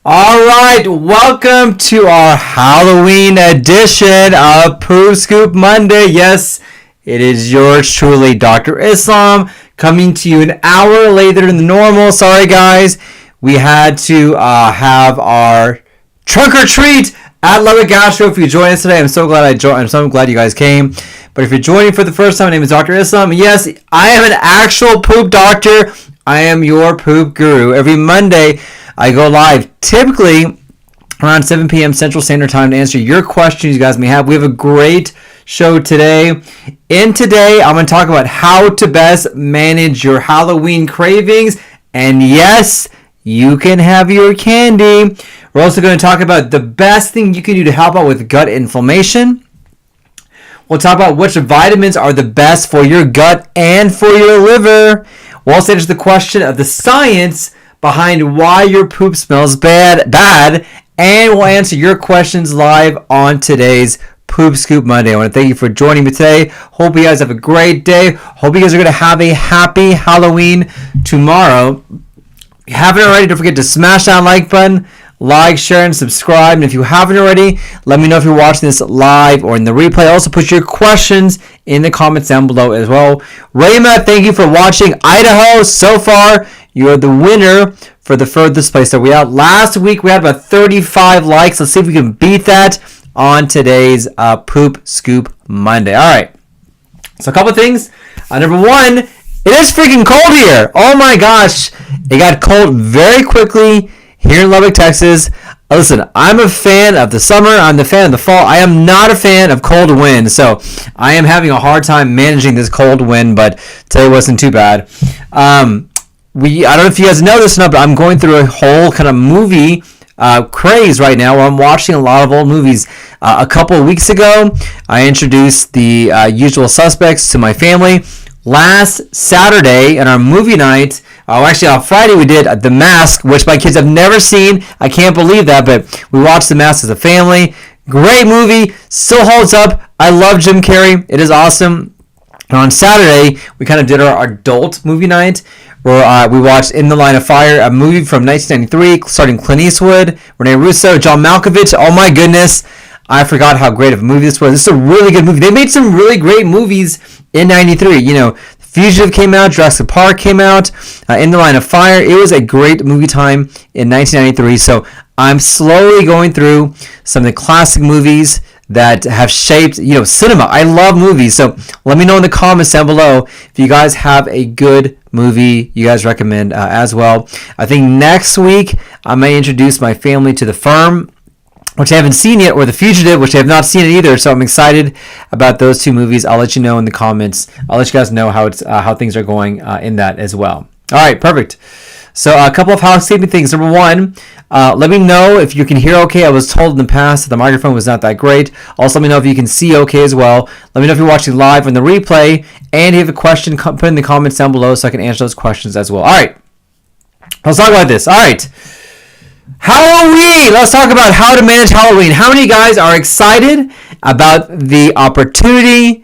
All right, welcome to our Halloween edition of Poop Scoop Monday. Yes, it is yours truly, Dr. Islam, coming to you an hour later than normal. Sorry, guys. We had to have our trunk or treat at Lubbock Gastro. If you joined us today, I'm so glad I'm so glad you guys came. But if you're joining for the first time, my name is Dr. Islam. Yes, I am an actual poop doctor. I am your poop guru. Every Monday, I go live typically around 7 p.m. Central Standard Time to answer your questions you guys may have. We have a great show today. Today, I'm going to talk about how to best manage your Halloween cravings. And yes, you can have your candy. We're also going to talk about the best thing you can do to help out with gut inflammation. We'll talk about which vitamins are the best for your gut and for your liver. We'll also answer the question of the science behind why your poop smells bad, and we'll answer your questions live on today's Poop Scoop Monday. I want to thank you for joining me today. Hope you guys have a great day. Hope you guys are going to have a happy Halloween tomorrow. If you haven't already, don't forget to smash that like button, like, share, and subscribe. And if you haven't already, let me know if you're watching this live or in the replay. Also, put your questions in the comments down below as well. Rayma, thank you for watching. Idaho, so far, you are the winner for the furthest place that we had. Last week, we had about 35 likes. Let's see if we can beat that on today's Poop Scoop Monday. All right. So a couple things. Number one, it is freaking cold here. Oh my gosh. It got cold very quickly here in Lubbock, Texas. Listen, I'm a fan of the summer. I'm the fan of the fall. I am not a fan of cold wind. So I am having a hard time managing this cold wind, but today wasn't too bad. I don't know if you guys know this or not, but I'm going through a whole kind of movie craze right now where I'm watching a lot of old movies. A couple of weeks ago, I introduced the Usual Suspects to my family. Last Saturday in our movie night, actually on Friday, we did The Mask, which my kids have never seen. I can't believe that, but we watched The Mask as a family. Great movie, still holds up. I love Jim Carrey. It is awesome. And on Saturday, we kind of did our adult movie night where we watched In the Line of Fire, a movie from 1993 starring Clint Eastwood, Rene Russo, John Malkovich. Oh my goodness, I forgot how great of a movie this was. This is a really good movie. They made some really great movies in 93. You know, Fugitive came out, Jurassic Park came out, In the Line of Fire. It was a great movie time in 1993. So I'm slowly going through some of the classic movies that have shaped, cinema. I love movies. So let me know in the comments down below if you guys have a good movie you guys recommend as well. I think next week I may introduce my family to The Firm, which I haven't seen yet, or The Fugitive, which I have not seen it either. So I'm excited about those two movies. I'll let you know in the comments. I'll let you guys know how things are going in that as well. All right, perfect. So a couple of housekeeping things. Number one, let me know if you can hear okay. I was told in the past that the microphone was not that great. Also, let me know if you can see okay as well. Let me know if you're watching live on the replay. And if you have a question, put it in the comments down below so I can answer those questions as well. All right. Let's talk about this. All right. Halloween. Let's talk about how to manage Halloween. How many guys are excited about the opportunity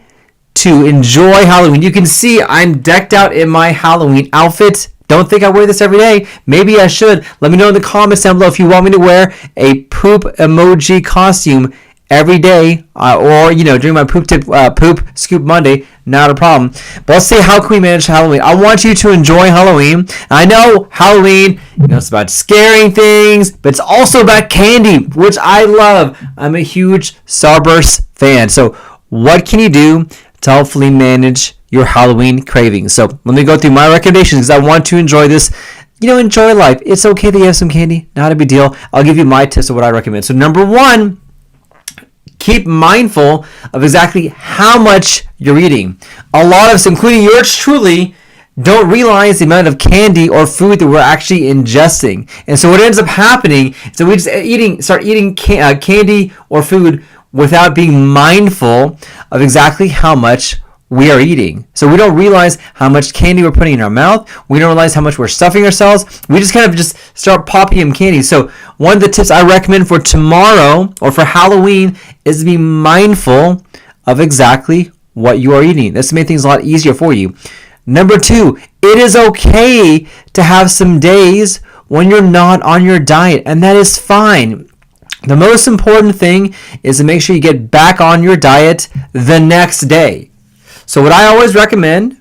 to enjoy Halloween? You can see I'm decked out in my Halloween outfit. Don't think I wear this every day. Maybe I should. Let me know in the comments down below if you want me to wear a poop emoji costume every day or during my poop scoop Monday. Not a problem. But let's see, how can we manage Halloween? I want you to enjoy Halloween. I know Halloween, it's about scaring things, but it's also about candy, which I love. I'm a huge Starburst fan. So what can you do to hopefully manage your Halloween cravings? So let me go through my recommendations because I want to enjoy this. Enjoy life. It's okay that you have some candy. Not a big deal. I'll give you my tips of what I recommend. So number one, keep mindful of exactly how much you're eating. A lot of us, including yours truly, don't realize the amount of candy or food that we're actually ingesting. And so what ends up happening is that we just start eating candy or food without being mindful of exactly how much we are eating. So we don't realize how much candy we're putting in our mouth. We don't realize how much we're stuffing ourselves. We just kind of just start popping candy. So one of the tips I recommend for tomorrow or for Halloween is to be mindful of exactly what you are eating. This makes things a lot easier for you. Number two, it is okay to have some days when you're not on your diet, and that is fine. The most important thing is to make sure you get back on your diet the next day. So what I always recommend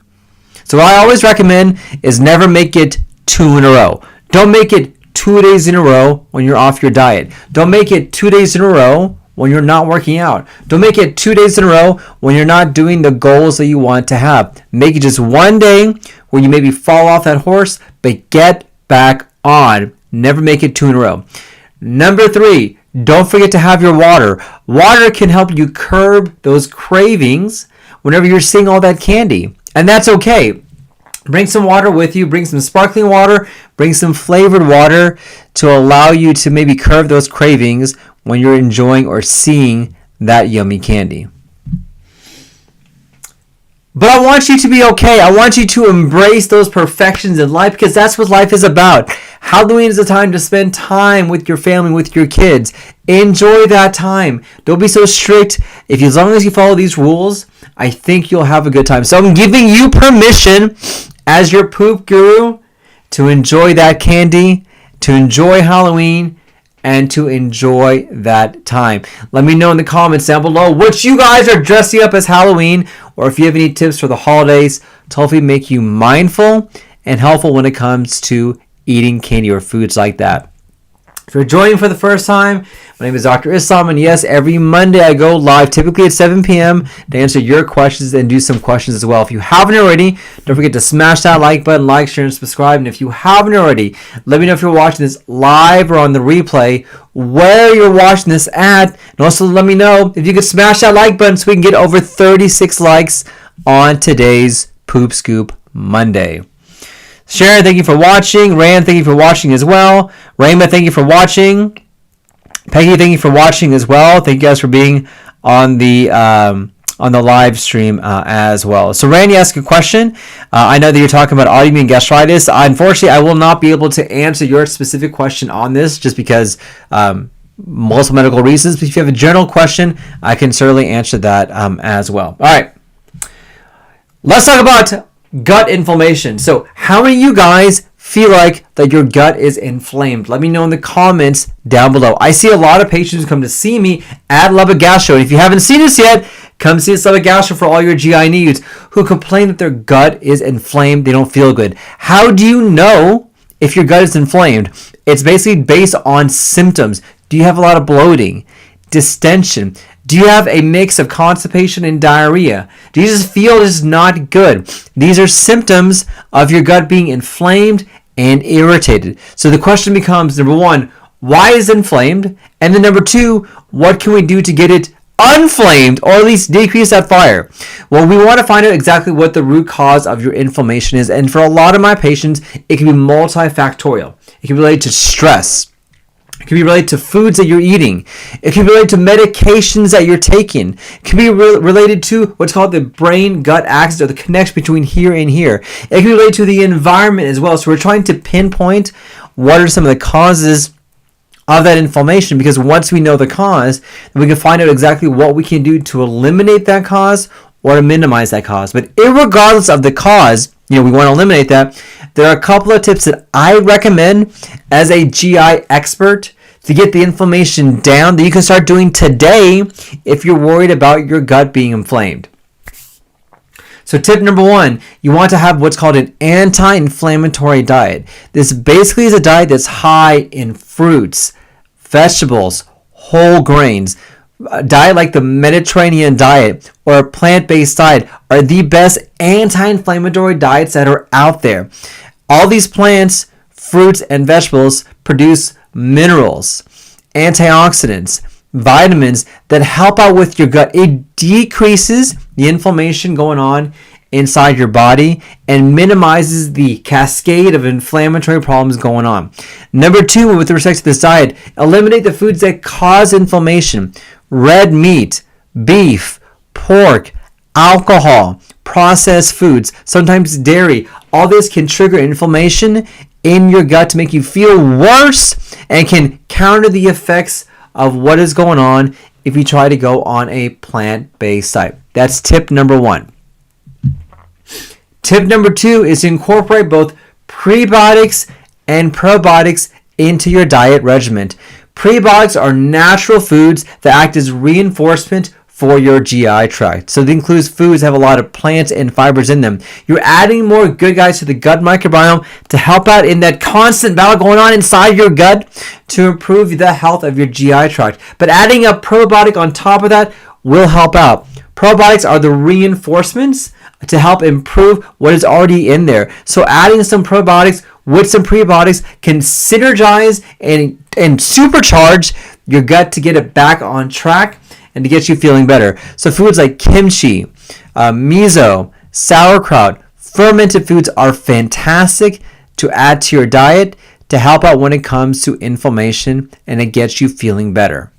is never make it 2 in a row. Don't make it 2 days in a row when you're off your diet. Don't make it 2 days in a row when you're not working out. Don't make it 2 days in a row when you're not doing the goals that you want to have. Make it just one day where you maybe fall off that horse, but get back on. Never make it 2 in a row. Number 3, don't forget to have your water. Water can help you curb those cravings whenever you're seeing all that candy. And that's okay. Bring some water with you. Bring some sparkling water. Bring some flavored water to allow you to maybe curb those cravings when you're enjoying or seeing that yummy candy. But I want you to be okay. I want you to embrace those perfections in life, because that's what life is about. Halloween is a time to spend time with your family, with your kids. Enjoy that time. Don't be so strict. As long as you follow these rules, I think you'll have a good time. So I'm giving you permission as your poop guru to enjoy that candy, to enjoy Halloween, and to enjoy that time. Let me know in the comments down below what you guys are dressing up as Halloween, or if you have any tips for the holidays to hopefully make you mindful and helpful when it comes to eating candy or foods like that. If you're joining for the first time, my name is Dr. Islam, and yes, every Monday I go live, typically at 7 p.m. to answer your questions and do some questions as well. If you haven't already, don't forget to smash that like button, like, share, and subscribe. And if you haven't already, let me know if you're watching this live or on the replay, where you're watching this at. And also let me know if you could smash that like button so we can get over 36 likes on today's Poop Scoop Monday. Sharon, thank you for watching. Rand, thank you for watching as well. Raymond, thank you for watching. Peggy, thank you for watching as well. Thank you guys for being on the live stream as well. So Randy asked a question. I know that you're talking about autoimmune gastritis. Unfortunately, I will not be able to answer your specific question on this just because multiple medical reasons. But if you have a general question, I can certainly answer that as well. All right. Let's talk about gut inflammation. So how many of you guys feel like that your gut is inflamed? Let me know in the comments down below. I see a lot of patients who come to see me at Lubbock Gastro. And if you haven't seen us yet, come see us at Lubbock Gastro for all your GI needs, who complain that their gut is inflamed. They don't feel good. How do you know if your gut is inflamed? It's basically based on symptoms. Do you have a lot of bloating, distension? Do you have a mix of constipation and diarrhea? Do you just feel just not good? These are symptoms of your gut being inflamed and irritated. So the question becomes, number 1, why is it inflamed? And then number 2, what can we do to get it unflamed, or at least decrease that fire? Well, we want to find out exactly what the root cause of your inflammation is. And for a lot of my patients, it can be multifactorial. It can be related to stress. It can be related to foods that you're eating. It can be related to medications that you're taking. It can be related to what's called the brain-gut axis, or the connection between here and here. It can be related to the environment as well. So we're trying to pinpoint what are some of the causes of that inflammation, because once we know the cause, then we can find out exactly what we can do to eliminate that cause or to minimize that cause. But irregardless of the cause, we want to eliminate that. There are a couple of tips that I recommend as a GI expert to get the inflammation down that you can start doing today if you're worried about your gut being inflamed. So tip number 1, you want to have what's called an anti-inflammatory diet. This basically is a diet that's high in fruits, vegetables, whole grains. A diet like the Mediterranean diet or a plant-based diet are the best anti-inflammatory diets that are out there. All these plants, fruits, and vegetables produce minerals, antioxidants, vitamins that help out with your gut. It decreases the inflammation going on inside your body and minimizes the cascade of inflammatory problems going on. Number 2, with respect to this diet, eliminate the foods that cause inflammation. Red meat, beef, pork, alcohol, processed foods, sometimes dairy. All this can trigger inflammation in your gut to make you feel worse and can counter the effects of what is going on if you try to go on a plant-based diet. That's tip number 1. Tip number 2 is to incorporate both prebiotics and probiotics into your diet regimen. Prebiotics are natural foods that act as reinforcement for your GI tract. So it includes foods that have a lot of plants and fibers in them. You're adding more good guys to the gut microbiome to help out in that constant battle going on inside your gut to improve the health of your GI tract. But adding a probiotic on top of that will help out. Probiotics are the reinforcements to help improve what is already in there. So adding some probiotics with some prebiotics can synergize and supercharge your gut to get it back on track and to get you feeling better. So foods like kimchi, miso, sauerkraut, fermented foods are fantastic to add to your diet to help out when it comes to inflammation, and it gets you feeling better.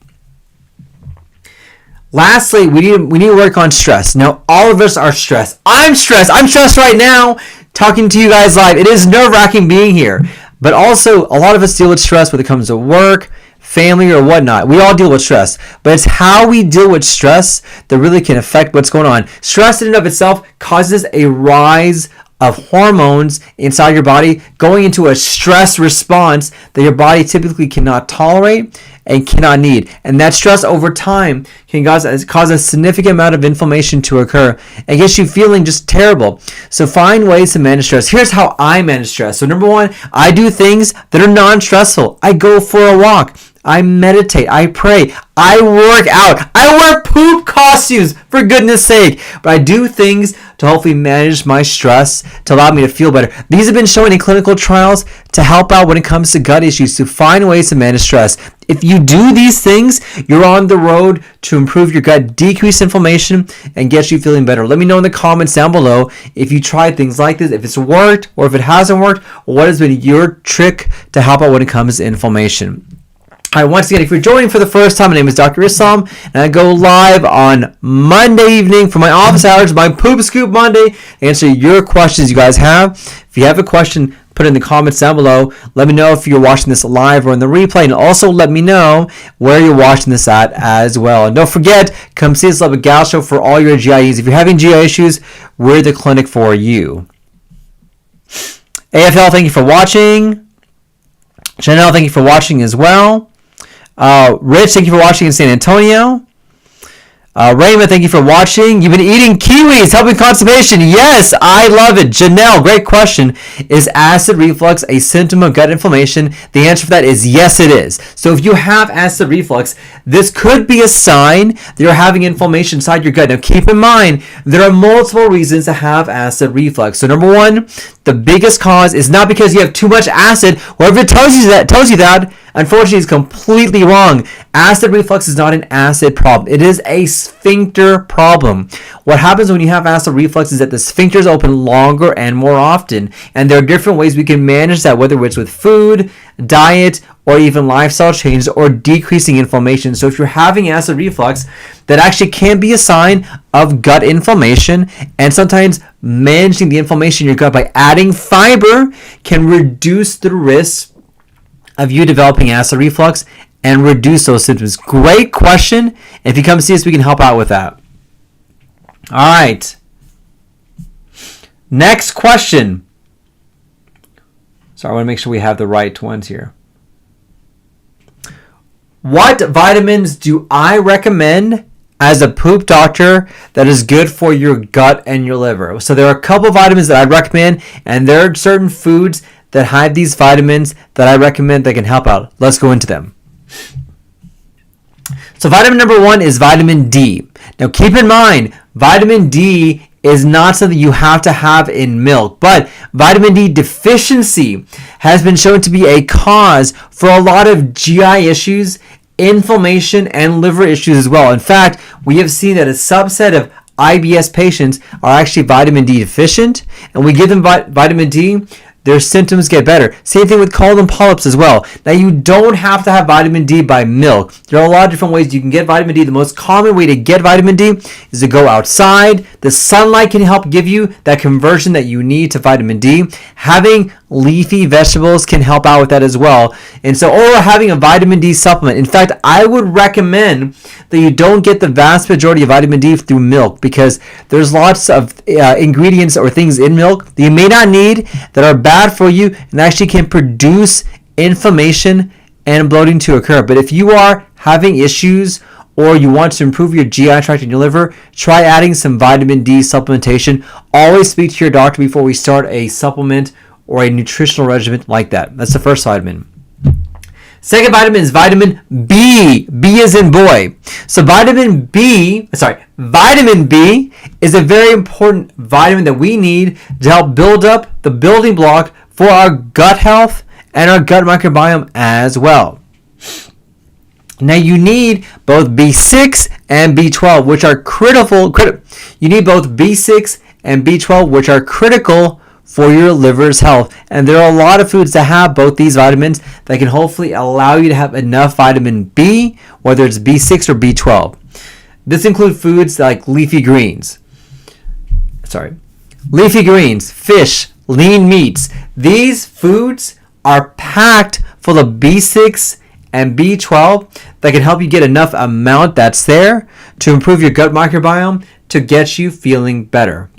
Lastly, we need to work on stress. Now, all of us are stressed. I'm stressed. I'm stressed right now talking to you guys live. It is nerve-wracking being here. But also, a lot of us deal with stress when it comes to work, family, or whatnot. We all deal with stress. But it's how we deal with stress that really can affect what's going on. Stress in and of itself causes a rise of hormones inside your body going into a stress response that your body typically cannot tolerate and cannot need. And that stress over time can cause a significant amount of inflammation to occur and gets you feeling just terrible. So find ways to manage stress. Here's how I manage stress. So number one, I do things that are non-stressful. I go for a walk. I meditate, I pray, I work out, I wear poop costumes, for goodness sake. But I do things to hopefully manage my stress to allow me to feel better. These have been shown in clinical trials to help out when it comes to gut issues, to find ways to manage stress. If you do these things, you're on the road to improve your gut, decrease inflammation, and get you feeling better. Let me know in the comments down below if you tried things like this, if it's worked or if it hasn't worked, or what has been your trick to help out when it comes to inflammation. All right, once again, if you're joining for the first time, my name is Dr. Islam, and I go live on Monday evening for my office hours, my Poop Scoop Monday, to answer your questions you guys have. If you have a question, put it in the comments down below. Let me know if you're watching this live or in the replay, and also let me know where you're watching this at as well. And don't forget, come see us at Gal Show for all your GI needs. If you're having GI issues, we're the clinic for you. AFL, thank you for watching. Janelle, thank you for watching as well. Rich, thank you for watching in San Antonio. Raymond, thank you for watching. You've been eating kiwis, helping constipation. Yes, I love it. Janelle, great question. Is acid reflux a symptom of gut inflammation? The answer for that is yes, it is. So if you have acid reflux, this could be a sign that you're having inflammation inside your gut. Now keep in mind, there are multiple reasons to have acid reflux. So number one, the biggest cause is not because you have too much acid. Whoever tells you that, unfortunately, is completely wrong. Acid reflux is not an acid problem. It is a sphincter problem. What happens when you have acid reflux is that the sphincters open longer and more often. And there are different ways we can manage that, whether it's with food, diet, or even lifestyle changes, or decreasing inflammation. So if you're having acid reflux, that actually can be a sign of gut inflammation. And sometimes managing the inflammation in your gut by adding fiber can reduce the risk of you developing acid reflux and reduce those symptoms. Great question. If you come see us, we can help out with that. All right. Next question. Sorry, I want to make sure we have the right ones here. What vitamins do I recommend as a poop doctor that is good for your gut and your liver? So there are a couple of vitamins that I'd recommend, and there are certain foods that have these vitamins that I recommend that can help out. Let's go into them. So vitamin number one is vitamin D. Now keep in mind, vitamin D is not something you have to have in milk, but vitamin D deficiency has been shown to be a cause for a lot of GI issues, inflammation, and liver issues as well. In fact, we have seen that a subset of IBS patients are actually vitamin D deficient, and we give them vitamin D, their symptoms get better. Same thing with colon polyps as well. Now, you don't have to have vitamin D by milk. There are a lot of different ways you can get vitamin D. The most common way to get vitamin D is to go outside. The sunlight can help give you that conversion that you need to vitamin D. Having leafy vegetables can help out with that as well. And so, or having a vitamin D supplement. In fact, I would recommend that you don't get the vast majority of vitamin D through milk, because there's lots of ingredients or things in milk that you may not need that are bad for you and actually can produce inflammation and bloating to occur. But if you are having issues or you want to improve your GI tract and your liver, try adding some vitamin D supplementation. Always speak to your doctor before we start a supplement or a nutritional regimen like that. That's the first vitamin. Second vitamin is vitamin B. B as in boy. So vitamin B is a very important vitamin that we need to help build up the building block for our gut health and our gut microbiome as well. Now you need both B6 and B12, which are critical. You need both B6 and B12, which are critical for your liver's health. And there are a lot of foods that have both these vitamins that can hopefully allow you to have enough vitamin B, whether it's B6 or B12. This includes foods like leafy greens, fish, lean meats. These foods are packed full of B6 and B12 that can help you get enough amount that's there to improve your gut microbiome to get you feeling better.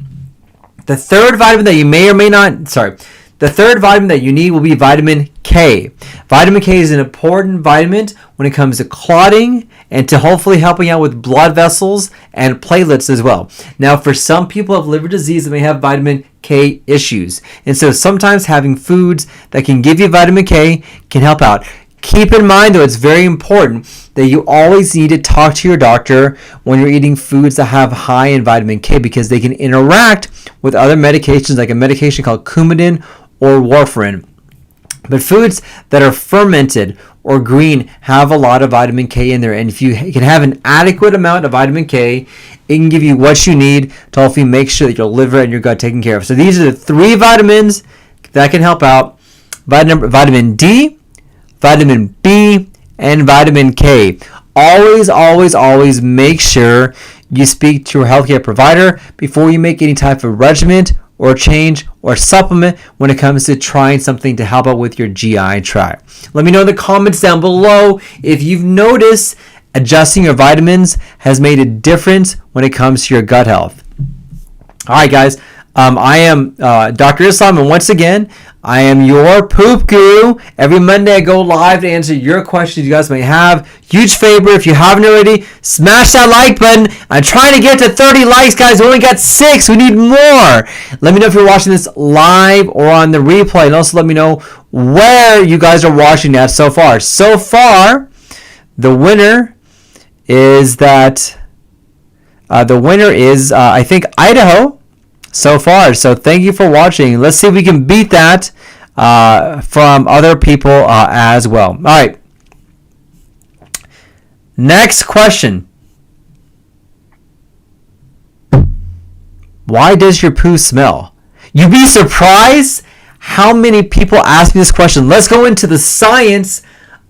The third vitamin that you the third vitamin that you need will be vitamin K. Vitamin K is an important vitamin when it comes to clotting and to hopefully helping out with blood vessels and platelets as well. Now, for some people who have liver disease that may have vitamin K issues. And so sometimes having foods that can give you vitamin K can help out. Keep in mind, though, it's very important that you always need to talk to your doctor when you're eating foods that have high in vitamin K, because they can interact with other medications, like a medication called Coumadin or warfarin. But foods that are fermented or green have a lot of vitamin K in there. And if you can have an adequate amount of vitamin K, it can give you what you need to hopefully make sure that your liver and your gut are taken care of. So these are the three vitamins that can help out. Vitamin D, vitamin B, and vitamin K. Always make sure you speak to your healthcare provider before you make any type of regimen or change or supplement when it comes to trying something to help out with your GI tract. Let me know in the comments down below if you've noticed adjusting your vitamins has made a difference when it comes to your gut health. All right, guys. I am Dr. Islam, and once again, I am your poop guru. Every Monday I go live to answer your questions you guys may have. Huge favor, if you haven't already, smash that like button. I'm trying to get to 30 likes, guys. We only got 6. We need more. Let me know if you're watching this live or on the replay, and also let me know where you guys are watching that so far. So far, the winner is I think Idaho. So far. So thank you for watching. Let's see if we can beat that from other people as well. All right. Next question. Why does your poo smell? You'd be surprised how many people ask me this question. Let's go into the science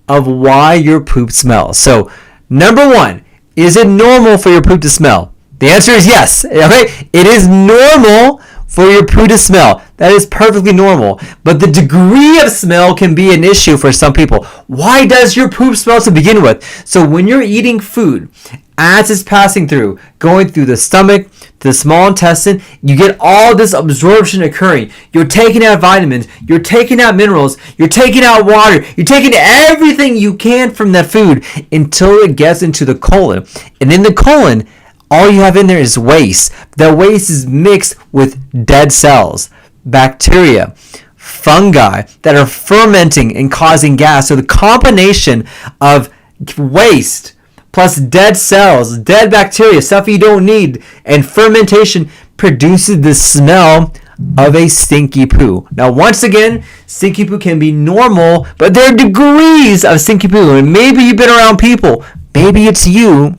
of why your poop smells. So, number one, is it normal for your poop to smell? The answer is yes. Okay? It is normal for your poo to smell. That is perfectly normal. But the degree of smell can be an issue for some people. Why does your poop smell to begin with? So when you're eating food, as it's passing through, going through the stomach, to the small intestine, you get all this absorption occurring. You're taking out vitamins, you're taking out minerals, you're taking out water, you're taking everything you can from that food until it gets into the colon. And in the colon, all you have in there is waste. That waste is mixed with dead cells, bacteria, fungi that are fermenting and causing gas. So the combination of waste plus dead cells, dead bacteria, stuff you don't need, and fermentation produces the smell of a stinky poo. Now, once again, stinky poo can be normal, but there are degrees of stinky poo. And maybe you've been around people, maybe it's you,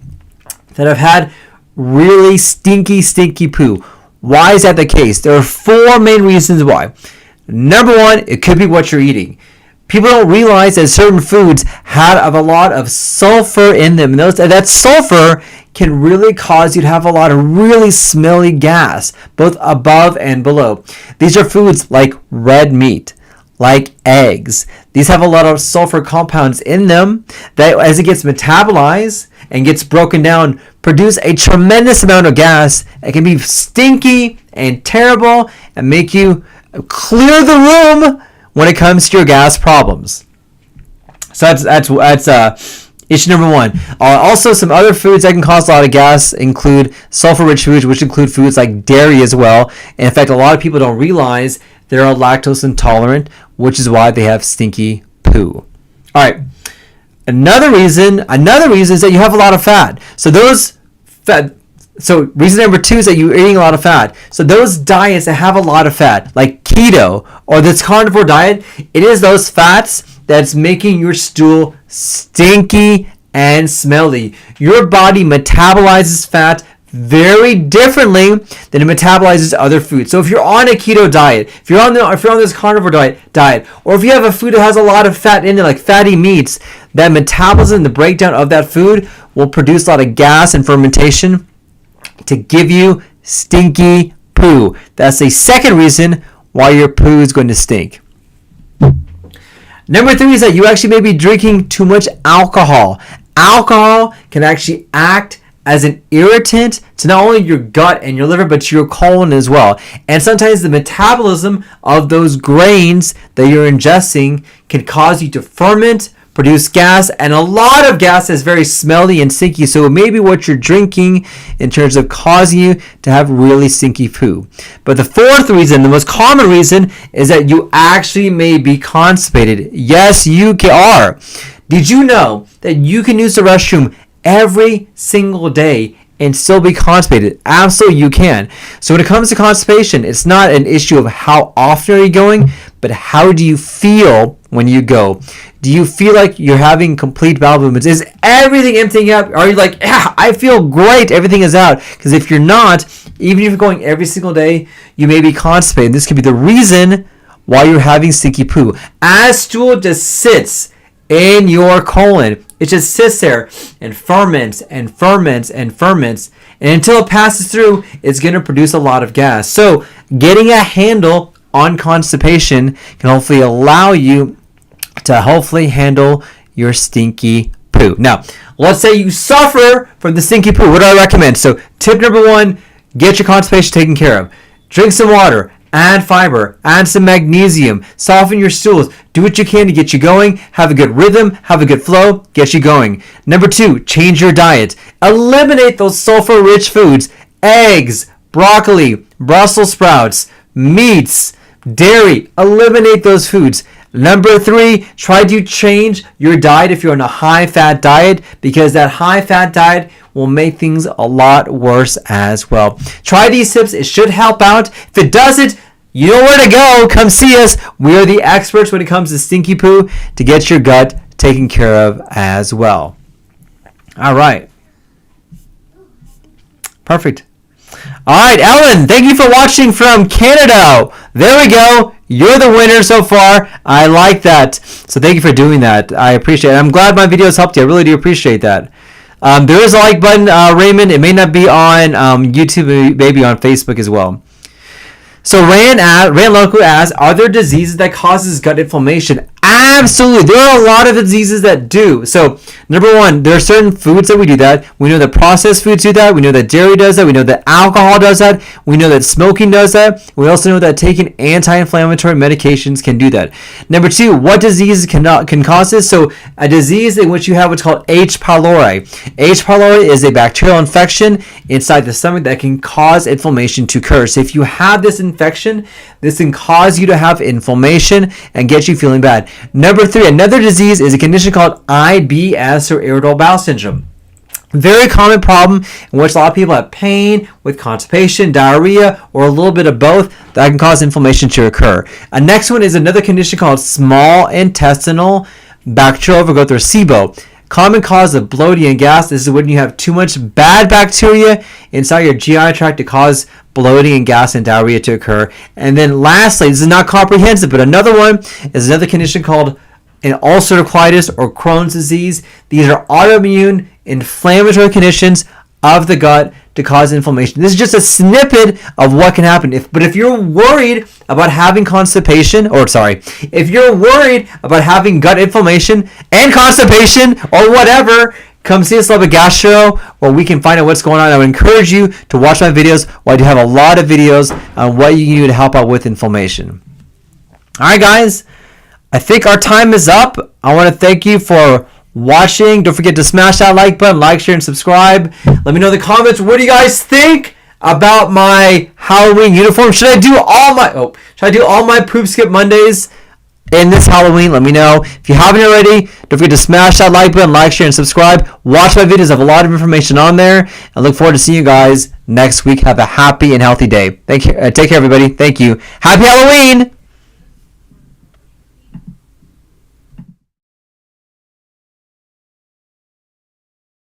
that have had really stinky poo. Why is that the case? There are 4 main reasons why. Number one, it could be what you're eating. People don't realize that certain foods have a lot of sulfur in them. And that sulfur can really cause you to have a lot of really smelly gas, both above and below. These are foods like red meat, like eggs. These have a lot of sulfur compounds in them that, as it gets metabolized and gets broken down, produce a tremendous amount of gas. It can be stinky and terrible and make you clear the room when it comes to your gas problems. So that's issue number one. Also, some other foods that can cause a lot of gas include sulfur-rich foods, which include foods like dairy as well. And in fact, a lot of people don't realize they're lactose intolerant, which is why they have stinky poo. All right. Another reason is that you have a lot of fat. So reason number two is that you're eating a lot of fat. So those diets that have a lot of fat, like keto or this carnivore diet, it is those fats that's making your stool stinky and smelly. Your body metabolizes fat very differently than it metabolizes other foods. So if you're on a keto diet, if you're on this carnivore diet, or if you have a food that has a lot of fat in it, like fatty meats, that metabolism, the breakdown of that food will produce a lot of gas and fermentation to give you stinky poo. That's the second reason why your poo is going to stink. Number three is that you actually may be drinking too much alcohol. Alcohol can actually act as an irritant to not only your gut and your liver, but to your colon as well. And sometimes the metabolism of those grains that you're ingesting can cause you to ferment, produce gas, and a lot of gas is very smelly and stinky. So maybe what you're drinking in terms of causing you to have really stinky poo. But the fourth reason, the most common reason, is that you actually may be constipated. Yes, you are. Did you know that you can use the restroom every single day and still be constipated? Absolutely, you can. So when it comes to constipation, it's not an issue of how often are you going, but how do you feel when you go? Do you feel like you're having complete bowel movements? Is everything emptying out? Are you like, yeah, I feel great, everything is out? Because if you're not, even if you're going every single day, you may be constipated. This could be the reason why you're having stinky poo. As stool just sits in your colon, it just sits there and ferments and ferments and ferments, and until it passes through, it's going to produce a lot of gas. So getting a handle on constipation can hopefully allow you to hopefully handle your stinky poo. Now, let's say you suffer from the stinky poo. What do I recommend? So tip number one, get your constipation taken care of. Drink some water, add fiber, add some magnesium, soften your stools, do what you can to get you going, have a good rhythm, have a good flow, get you going. Number two, change your diet. Eliminate those sulfur-rich foods, eggs, broccoli, Brussels sprouts, meats, dairy. Eliminate those foods. Number three, try to change your diet if you're on a high-fat diet, because that high-fat diet will make things a lot worse as well. Try these tips. It should help out. If it doesn't, you know where to go. Come see us. We are the experts when it comes to stinky poo to get your gut taken care of as well. All right. Perfect. All right, Ellen, thank you for watching from Canada. There we go. You're the winner so far. I like that. So thank you for doing that. I appreciate it. I'm glad my videos helped you. I really do appreciate that. There is a like button, Raymond. It may not be on YouTube, maybe on Facebook as well. So Rand Loco asks, are there diseases that causes gut inflammation? Absolutely. There are a lot of diseases that do. So number one, there are certain foods that we do that. We know that processed foods do that. We know that dairy does that. We know that alcohol does that. We know that smoking does that. We also know that taking anti-inflammatory medications can do that. Number two, what diseases can cause this? So a disease in which you have what's called H. pylori. H. pylori is a bacterial infection inside the stomach that can cause inflammation to occur. So if you have this infection, this can cause you to have inflammation and get you feeling bad. Number three, another disease is a condition called IBS or irritable bowel syndrome. Very common problem in which a lot of people have pain with constipation, diarrhea, or a little bit of both that can cause inflammation to occur. A next one is another condition called small intestinal bacterial overgrowth or SIBO. Common cause of bloating and gas. This is when you have too much bad bacteria inside your GI tract to cause bloating and gas and diarrhea to occur. And then lastly, this is not comprehensive, but another one is another condition called an ulcerative colitis or Crohn's disease. These are autoimmune inflammatory conditions of the gut to cause inflammation. This is just a snippet of what can happen. But if you're worried about having constipation, if you're worried about having gut inflammation and constipation or whatever, come see us at Gastro, where we can find out what's going on. I would encourage you to watch my videos. I do have a lot of videos on what you can do to help out with inflammation. All right, guys, I think our time is up. I want to thank you for watching. Don't forget to smash that like button, like, share, and subscribe. Let me know in the comments, what do you guys think about my Halloween uniform? Should I do all my Poop Skip Mondays in this Halloween? Let me know. If you haven't already, don't forget to smash that like button, like, share, and subscribe. Watch my videos. I have a lot of information on there. I look forward to seeing you guys next week. Have a happy and healthy day. Take care, everybody. Thank you. Happy Halloween!